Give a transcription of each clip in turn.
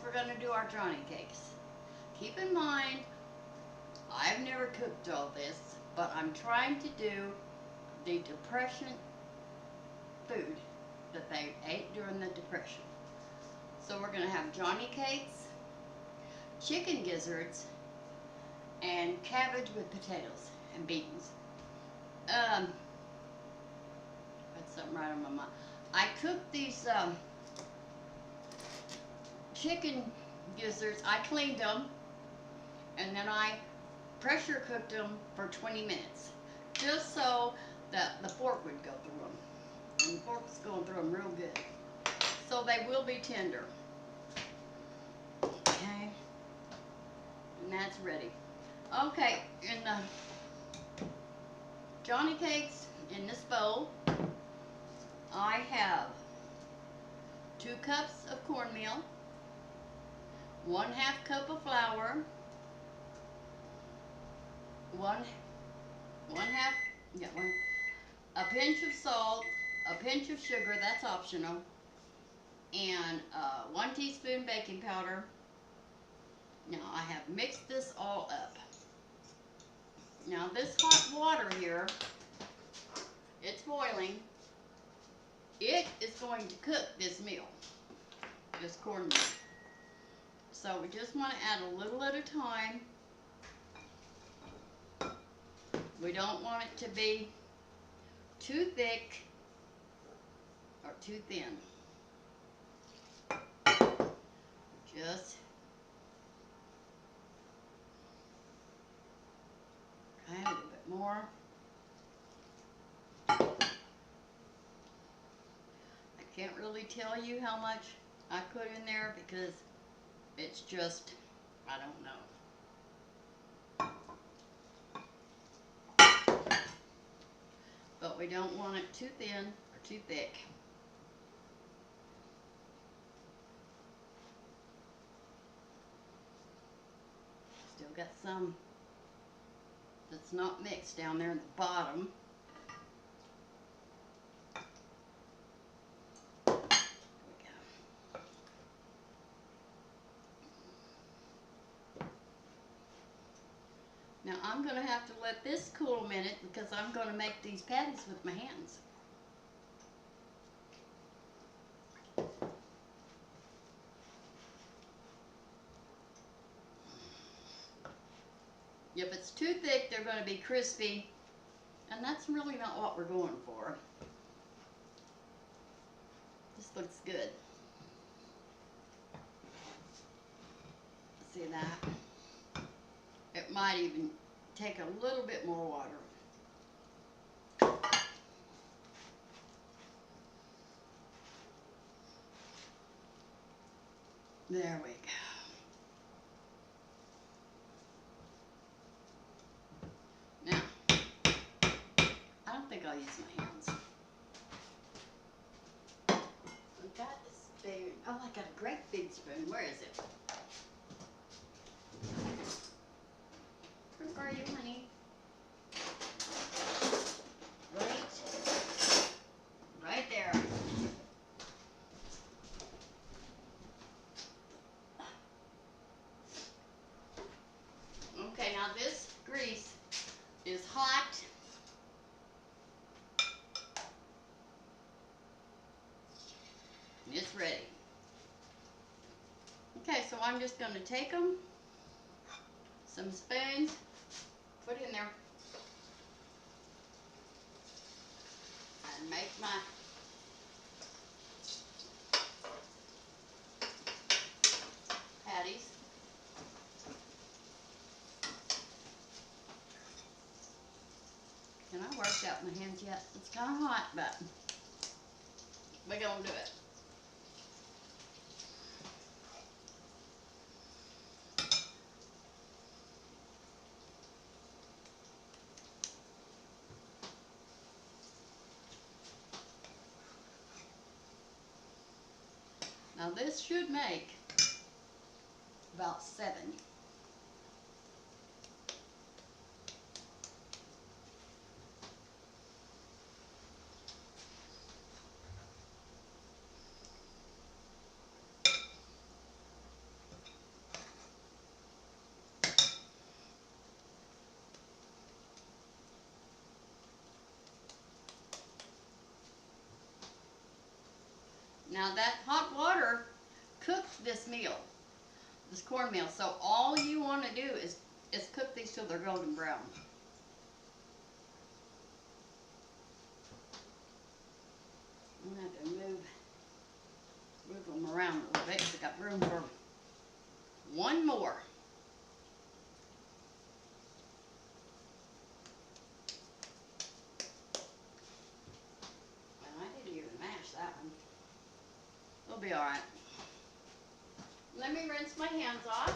we're going to do our Johnny cakes. Keep in mind, I've never cooked all this, but I'm trying to do the Depression food that they ate during the Depression. So we're going to have Johnny cakes, chicken gizzards, and cabbage with potatoes and beans. Got something right on my mind. I cooked these chicken gizzards. I cleaned them, and then I pressure cooked them for 20 minutes, just so that the fork would go through them. And the fork's going through them real good, so they will be tender. Okay, and that's ready. Okay, in the Johnny cakes, in this bowl, I have 2 cups of cornmeal, 1/2 cup of flour, a pinch of salt, a pinch of sugar, that's optional, and 1 teaspoon baking powder. Now I have mixed this all up. Now this hot water here, it's boiling. It is going to cook this meal, this cornmeal. So we just want to add a little at a time. We don't want it to be too thick or too thin. Just okay, a little bit more. I can't really tell you how much I put in there because it's just, I don't know. But we don't want it too thin or too thick. Still got some that's not mixed down there in the bottom. There we go. Now I'm going to have to let this cool a minute because I'm going to make these patties with my hands. If it's too thick, they're going to be crispy, and that's really not what we're going for. This looks good. See that? It might even take a little bit more water. There we go. Now, I don't think I'll use my hands. I've got a spoon. Oh, I got a great big spoon. Where is it? Where are you, honey? Right there. Okay, now this grease is hot. And it's ready. Okay, so I'm just going to take them, some spoons, put in there, and make my patties. Can I work out my hands yet? It's kind of hot, but we're going to do it. Now this should make about 7. Now that hot water cooks this meal, this cornmeal. So all you want to do is cook these till they're golden brown. I'm going to have to move them around a little bit because I got room for one more. Well, I didn't even mash that one. It'll be alright. Let me rinse my hands off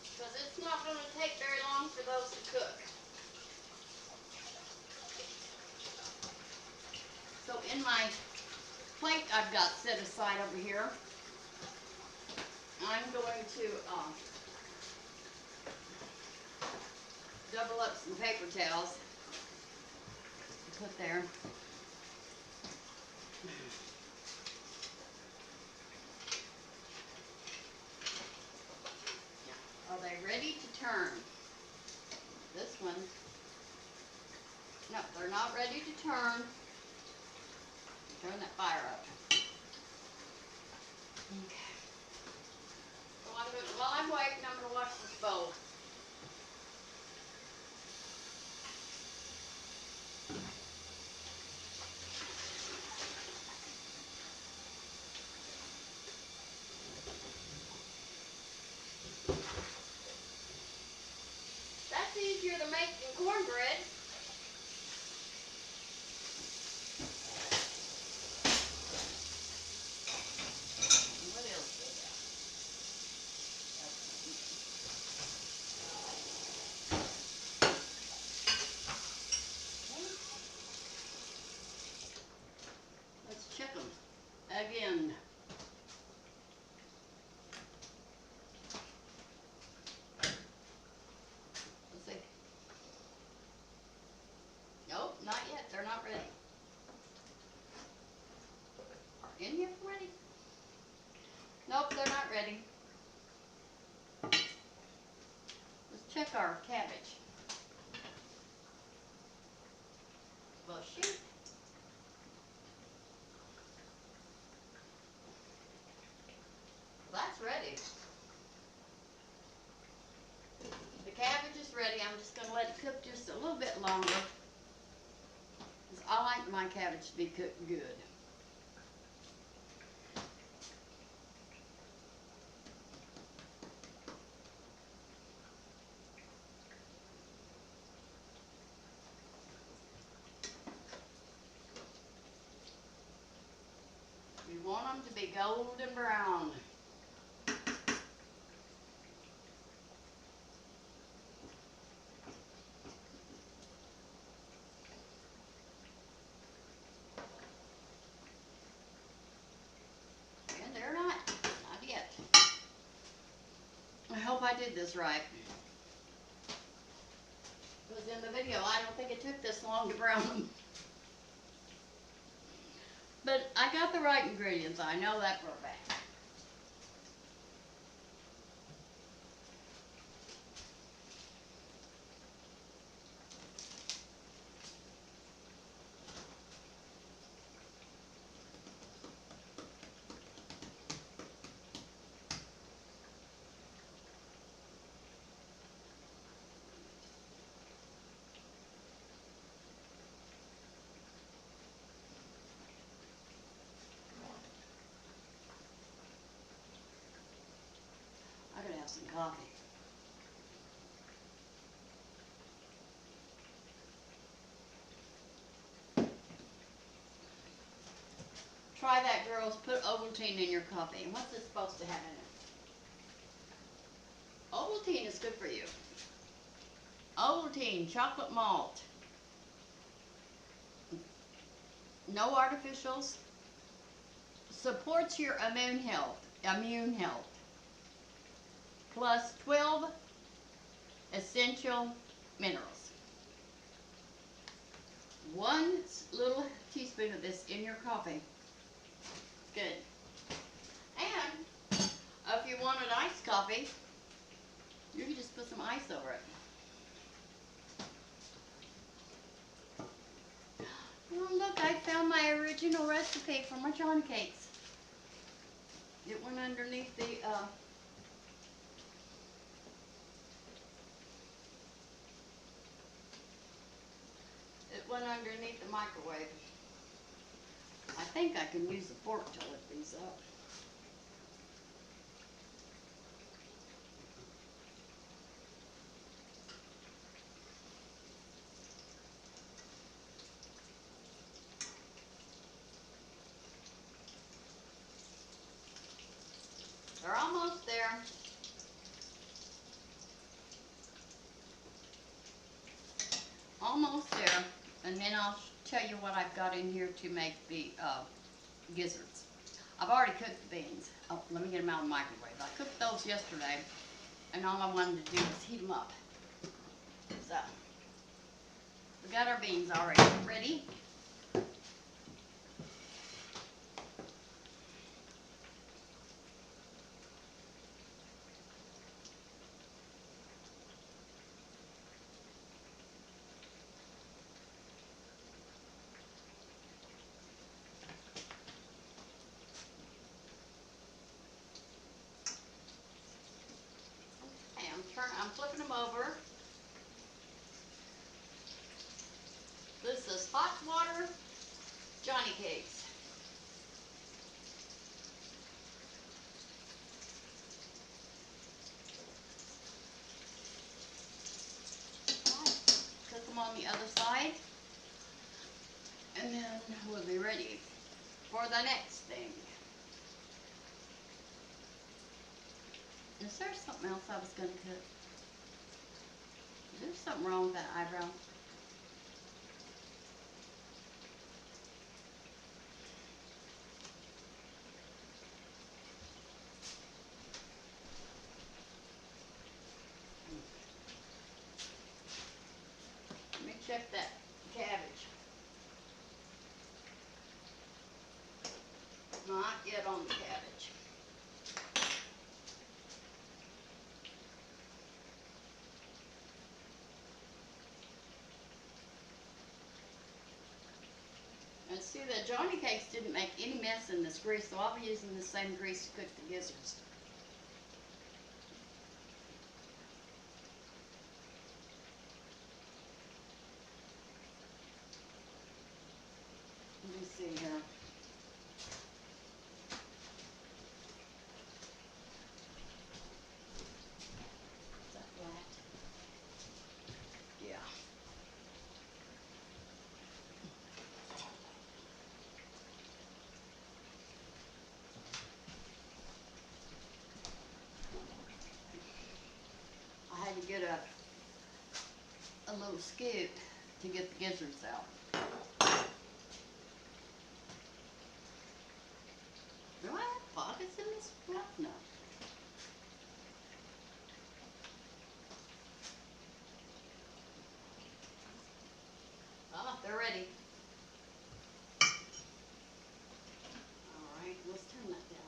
because it's not going to take very long for those to cook. So in my plate I've got set aside over here, I'm going to double up some paper towels to put there. Are they ready to turn? This one. No, they're not ready to turn. Turn that fire up. Okay. So while I'm waiting, I'm going to wash this bowl. That's easier than making cornbread. What else is that? Let's check them again. Let's see. Nope, not yet. They're not ready. Are any of them ready? Nope, they're not ready. Let's check our cabbage. Well, shoot. That's ready. The cabbage is ready. I'm just going to let it cook just a little bit longer, because I like my cabbage to be cooked good. We want them to be golden brown. And they're not yet. I hope I did this right. Because in the video, I don't think it took this long to brown them. But I got the right ingredients. I know that for a fact. I gotta have some coffee. Try that, girls. Put Ovaltine in your coffee. And what's it supposed to have in it? Ovaltine is good for you. Ovaltine, chocolate malt. No artificials. Supports your immune health. Plus 12 essential minerals. 1 little teaspoon of this in your coffee. Good. And if you wanted iced coffee, you can just put some ice over it. look, I found my original recipe for my Johnny cakes. It went underneath the, microwave. I think I can use a fork to lift these up. They're almost there. Almost there. And then I'll tell you what I've got in here to make the gizzards. I've already cooked the beans. Oh, let me get them out of the microwave. I cooked those yesterday, and all I wanted to do was heat them up. So, we got our beans already ready. I'm flipping them over. This is hot water Johnny cakes. Cook them on the other side, and then we'll be ready for the next thing. Is there something else I was going to cook? Is there something wrong with that eyebrow? Let me check that cabbage. Not yet on the cabbage. And see, the Johnny cakes didn't make any mess in this grease, so I'll be using the same grease to cook the gizzards. Let me see here. Is that black? Yeah. I had to get a little scoop to get the gizzards out. Do I have pockets in this broth? No. Ah, they're ready. Alright, let's turn that down.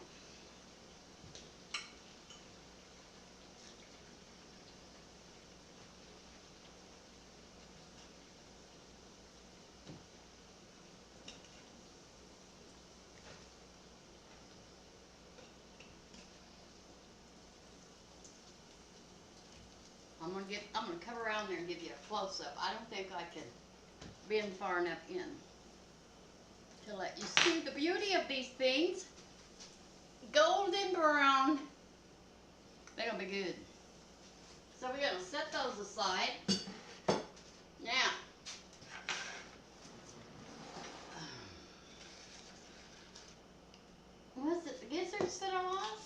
I'm gonna come around there and give you a close up. I don't think I can bend far enough in to let you see the beauty of these things. Golden brown. They're gonna be good. So we're gonna set those aside. Now, was it the gizzards that I lost?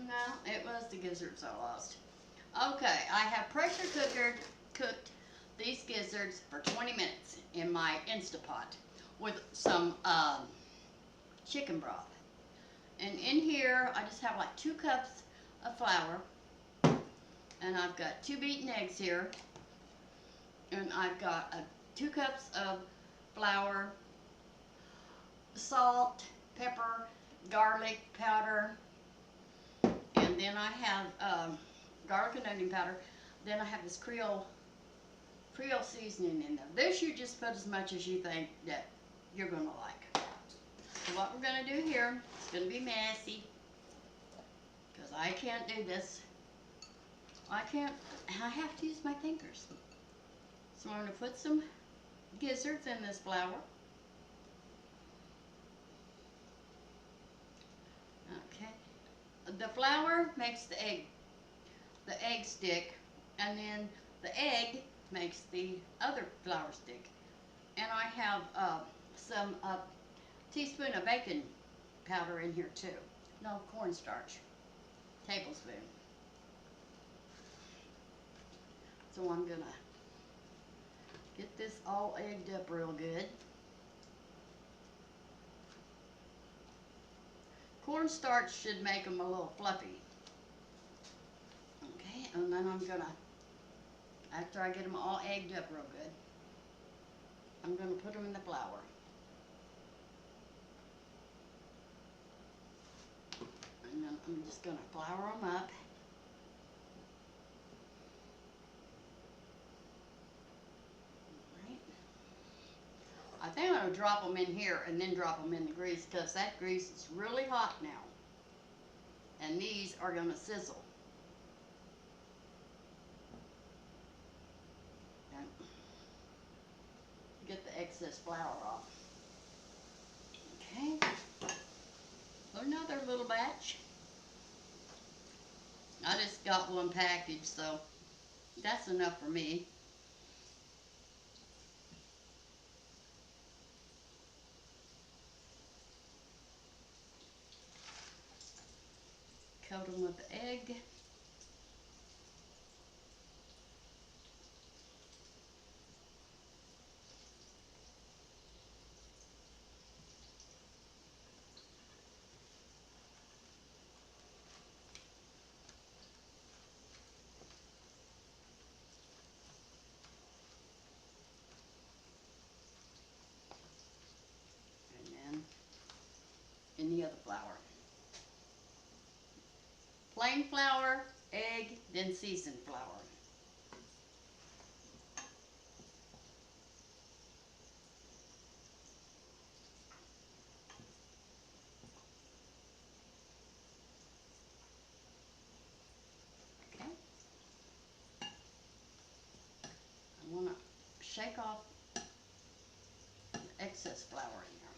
No, it was the gizzards I lost. Okay, I have pressure cooked these gizzards for 20 minutes in my instapot with some chicken broth. And in here, I just have like 2 cups of flour, and I've got 2 beaten eggs here, and I've got 2 cups of flour, salt, pepper, garlic powder, and then I have garlic and onion powder. Then I have this Creole Creole seasoning in there. This you just put as much as you think that you're going to like. So what we're going to do here, it's going to be messy, because I can't do this. I have to use my fingers. So I'm going to put some gizzards in this flour. Okay. The flour makes the egg stick, and then the egg makes the other flour stick. And I have some teaspoon of baking powder in here too. No, cornstarch. Tablespoon. So I'm gonna get this all egged up real good. Cornstarch should make them a little fluffy. Okay, and then I'm gonna, after I get them all egged up real good, I'm gonna put them in the flour. And then I'm just gonna flour them up. I think I'm going to drop them in here and then drop them in the grease, because that grease is really hot now. And these are going to sizzle. And get the excess flour off. Okay. Another little batch. I just got one package, so that's enough for me. Coat them with the egg. And then in the other flour. Plain flour, egg, then seasoned flour. Okay. I want to shake off the excess flour in there.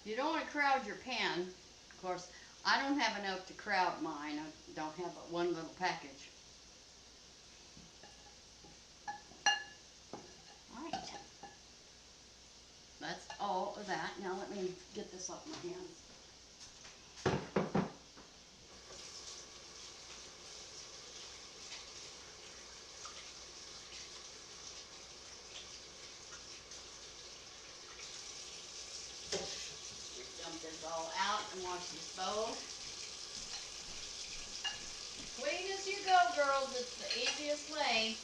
You don't want to crowd your pan. Of course, I don't have enough to crowd mine. I don't have but one little package. Alright. That's all of that. Now let me get this off my hands. Dump this all out and wash this bowl. Clean as you go, girls. It's the easiest way.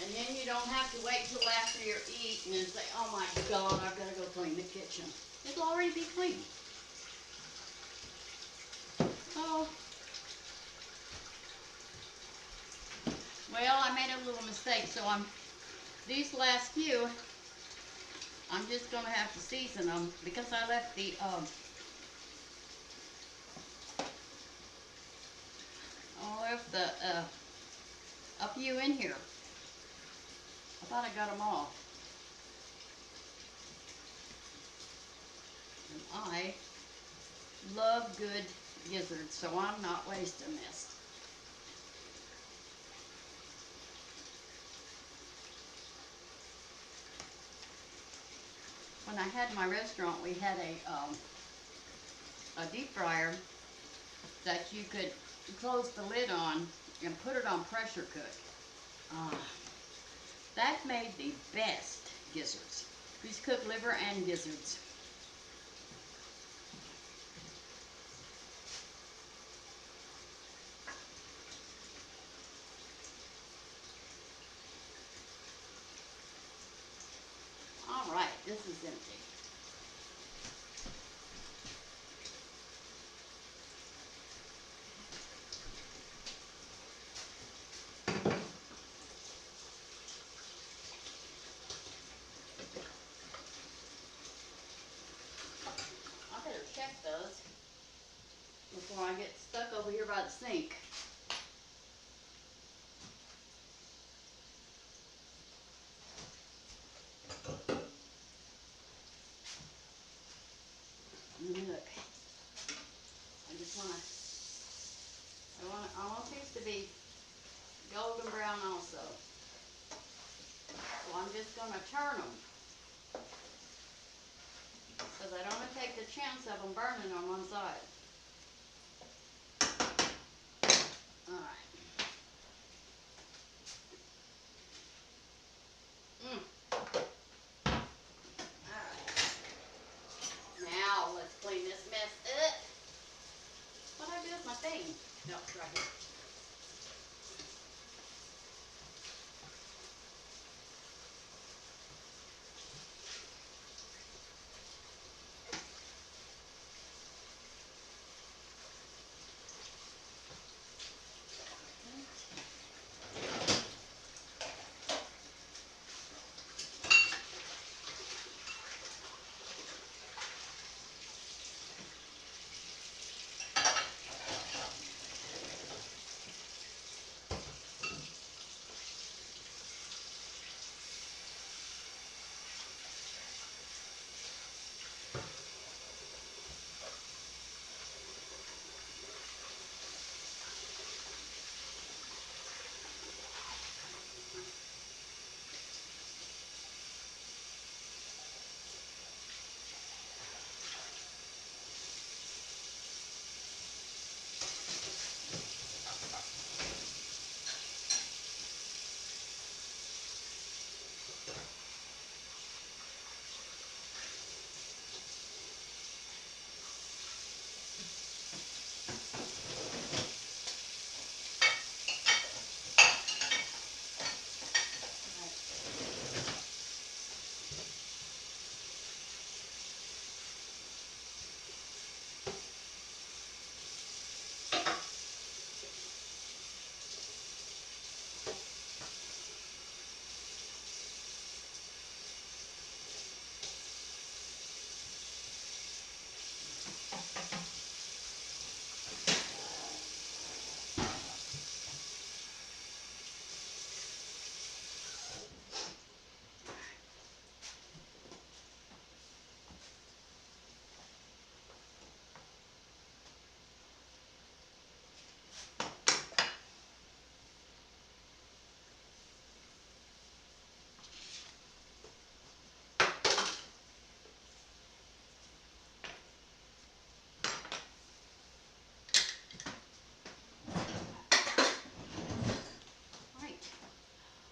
And then you don't have to wait till after you're eating and say, oh my God, I've got to go clean the kitchen. It'll already be clean. Oh. Well, I made a little mistake, so these last few, I'm just going to have to season them, because I left a few in here. I thought I got them all. And I love good gizzards, so I'm not wasting this. When I had my restaurant, we had a deep fryer that you could close the lid on and put it on pressure cook. Ah, that made the best gizzards. These cook liver and gizzards. All right, this is empty. I better check those before I get stuck over here by the sink. Look, I want these to be golden brown also. So I'm just going to turn them, because I don't want to take the chance of them burning on one side. Alright. Alright. Now let's clean this mess up. What'd I do with my thing? No, it's right here.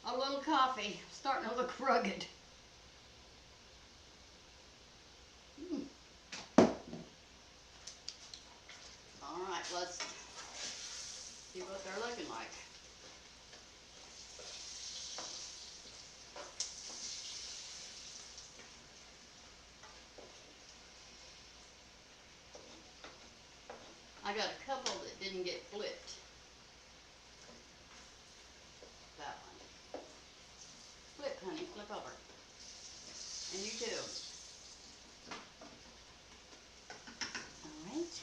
A little coffee, starting to look rugged. All right, let's see what they're looking like. I got a couple that didn't get flipped. That one. Flip, honey, flip over. And you too. All right.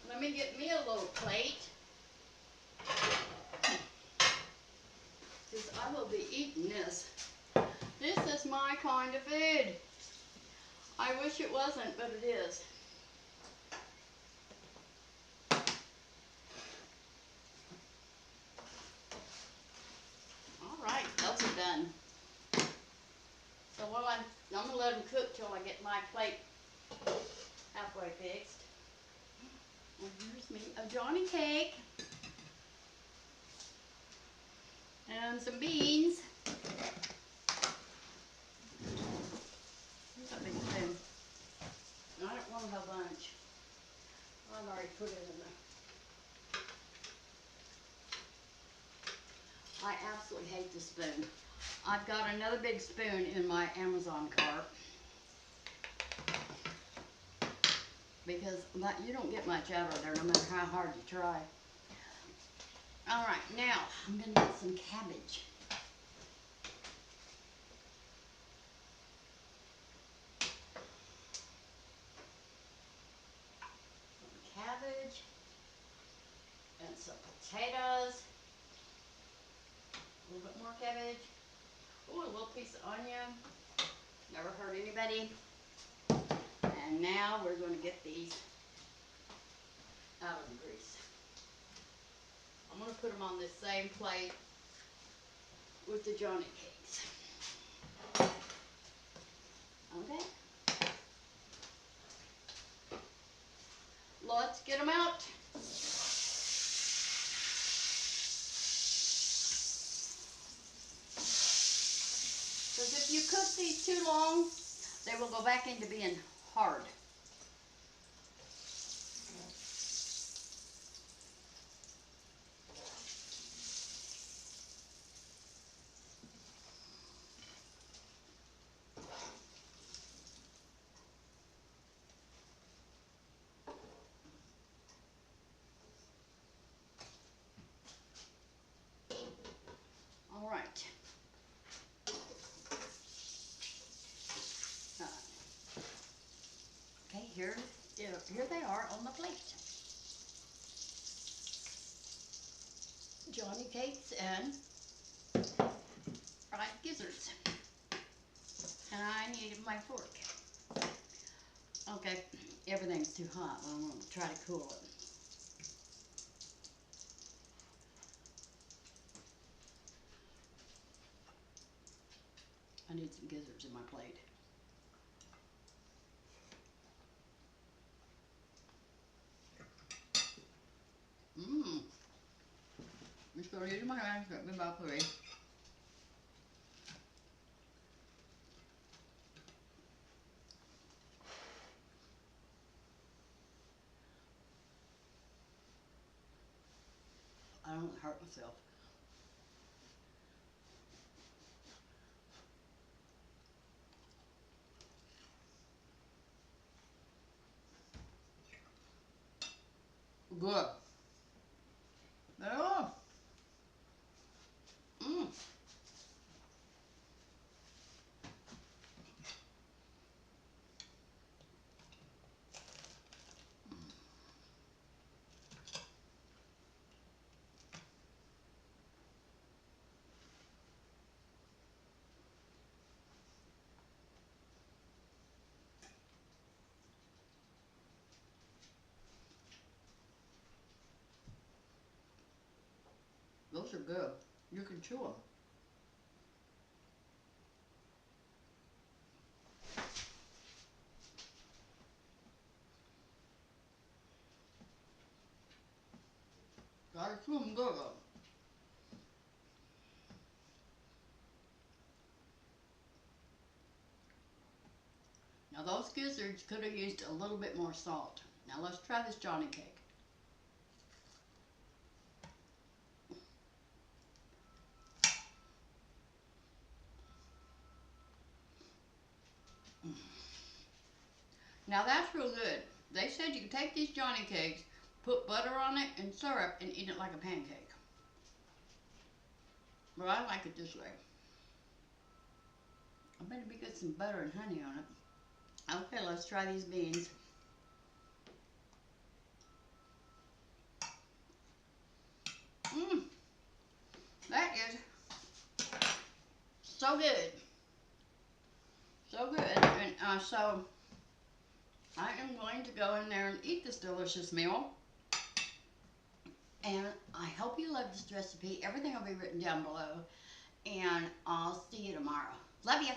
Let me get me a little plate, because I will be eating this. This is my kind of food. I wish it wasn't, but it is. All right, those are done. done. So while I'm gonna let them cook till I get my plate halfway fixed. And here's me a Johnny cake and some beans. Here's a big spoon. I don't want a whole bunch. I've already put it in there. I absolutely hate this spoon. I've got another big spoon in my Amazon cart because you don't get much out of there no matter how hard you try. All right, now I'm going to get some cabbage. Some cabbage and some potatoes. A little bit more cabbage. Ooh, a little piece of onion. Never hurt anybody. And now we're going to get these out of the grease. I'm going to put them on this same plate with the Johnny cakes. Okay. Let's get them out. Because if you cook these too long, they will go back into being hard. All right. Okay, here they are on the plate. Johnny cakes and fried gizzards. And I need my fork. Okay, everything's too hot. I'm going to try to cool it. I need some gizzards in my plate. Just going to use my hands to get about 3. I don't hurt myself. Good. There you are. Those are good. You can chew them. Gotta chew them good. Now those gizzards could have used a little bit more salt. Now let's try this Johnny cake. Now that's real good. They said you could take these Johnny cakes, put butter on it and syrup, and eat it like a pancake. But I like it this way. I better be get some butter and honey on it. Okay, let's try these beans. That is so good. So good. And so I am going to go in there and eat this delicious meal. And I hope you love this recipe. Everything will be written down below. And I'll see you tomorrow. Love you.